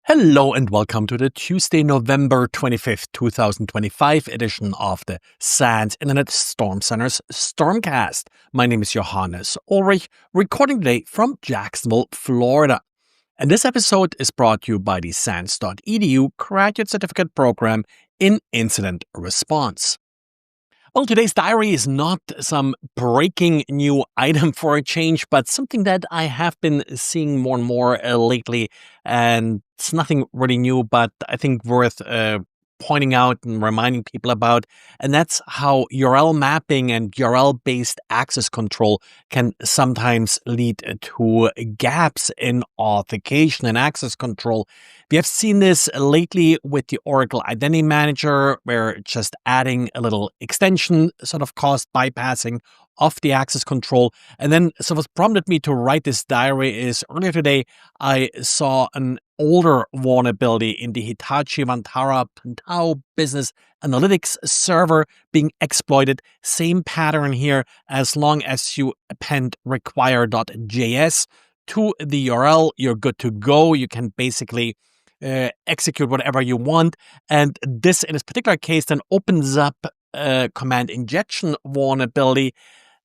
Hello and welcome to the Tuesday, November 25th, 2025 edition of the SANS Internet Storm Center's Stormcast. My name is Johannes Ulrich, recording today from Jacksonville, Florida. And this episode is brought to you by the SANS.edu Graduate Certificate Program in Incident Response. Well, today's diary is not some breaking new item for a change, but something that I have been seeing more and more lately. And it's nothing really new, but I think worth pointing out and reminding people about. And that's how URL mapping and URL-based access control can sometimes lead to gaps in authentication and access control. We have seen this lately with the Oracle Identity Manager, where just adding a little extension sort of caused bypassing of the access control. And then so what prompted me to write this diary is earlier today, I saw an older vulnerability in the Hitachi Vantara Pantau business analytics server being exploited. Same pattern here. As long as you append require.js to the URL, you're good to go. You can basically execute whatever you want. And this, in this particular case, then opens up a command injection vulnerability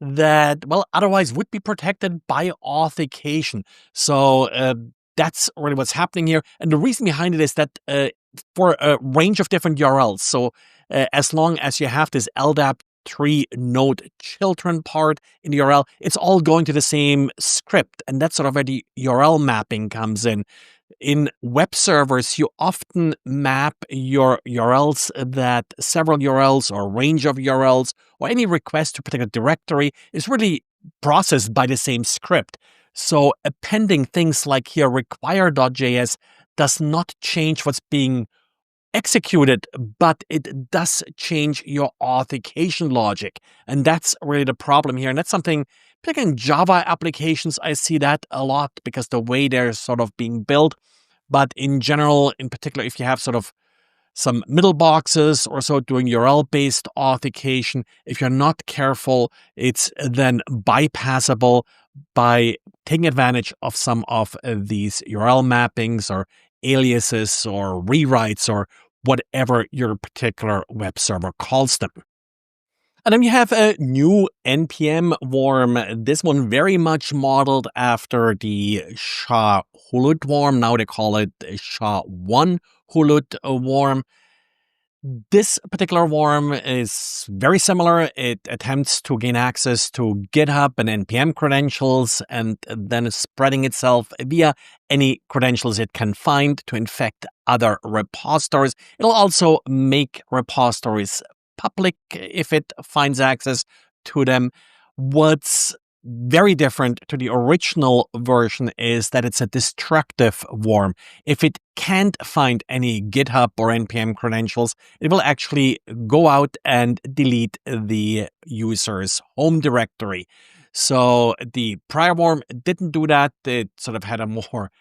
that, well, otherwise would be protected by authentication. So that's really what's happening here. And the reason behind it is that for a range of different URLs, so as long as you have this LDAP3 node children part in the URL, it's all going to the same script. And that's sort of where the URL mapping comes in. In web servers, you often map your URLs that several URLs or range of URLs or any request to a particular directory is really processed by the same script. So appending things like here require.js does not change what's being executed, but it does change your authentication logic. And that's really the problem here. And that's something, particularly in Java applications, I see that a lot because the way they're sort of being built. But in general, in particular, if you have sort of some middle boxes or so doing URL-based authentication, if you're not careful, it's then bypassable by taking advantage of some of these URL mappings or aliases or rewrites or whatever your particular web server calls them. And then you have a new NPM worm, this one very much modeled after the SHA1-Hulud worm. Now they call it SHA1-Hulud worm. This particular worm is very similar. It attempts to gain access to GitHub and NPM credentials and then is spreading itself via any credentials it can find to infect other repositories. It'll also make repositories public if it finds access to them. What's very different to the original version is that it's a destructive worm. If it can't find any GitHub or NPM credentials, it will actually go out and delete the user's home directory. So the prior worm didn't do that. It sort of had a more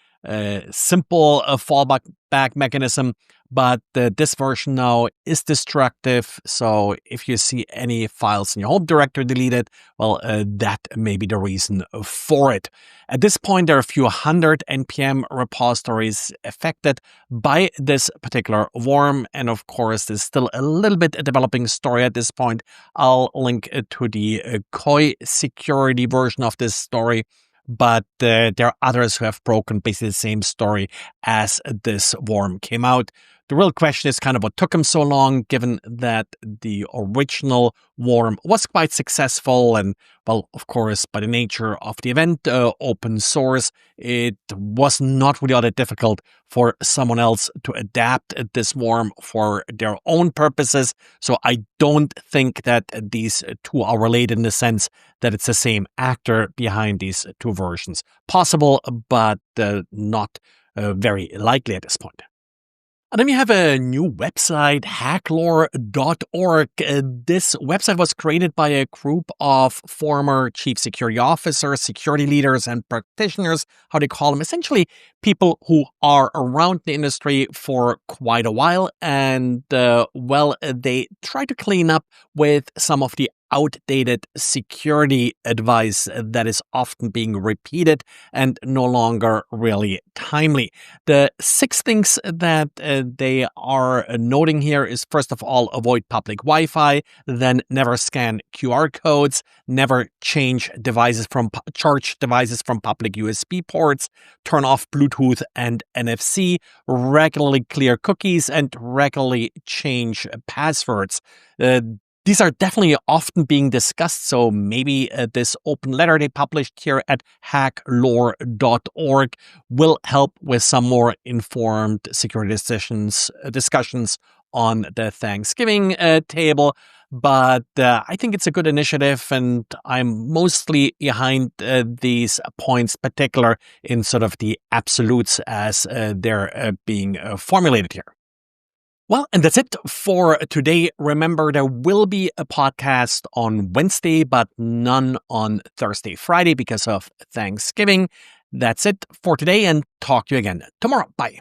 simple fallback mechanism, but this version now is destructive. So if you see any files in your home directory deleted, well, that may be the reason for it. At this point, there are a few hundred NPM repositories affected by this particular worm. And of course, there's still a little bit a developing story at this point. I'll link to the Koi security version of this story. But there are others who have broken basically the same story as this worm came out. The real question is kind of what took him so long, given that the original worm was quite successful. And, well, of course, by the nature of the event, open source, it was not really all that difficult for someone else to adapt this worm for their own purposes. So I don't think that these two are related in the sense that it's the same actor behind these two versions. Possible, but not very likely at this point. And then we have a new website, Hacklore.org. This website was created by a group of former chief security officers, security leaders, and practitioners, how they call them, essentially people who are around the industry for quite a while. And, well, they try to clean up with some of the outdated security advice that is often being repeated and no longer really timely. The 6 things that they are noting here is, first of all, avoid public Wi-Fi, then never scan QR codes, never charge devices from public USB ports, turn off Bluetooth and NFC, regularly clear cookies, and regularly change passwords. These are definitely often being discussed, so maybe this open letter they published here at hacklore.org will help with some more informed security discussions on the Thanksgiving table. But I think it's a good initiative, and I'm mostly behind these points, particular in sort of the absolutes as they're being formulated here. Well, and that's it for today. Remember, there will be a podcast on Wednesday, but none on Thursday, Friday because of Thanksgiving. That's it for today, and talk to you again tomorrow. Bye.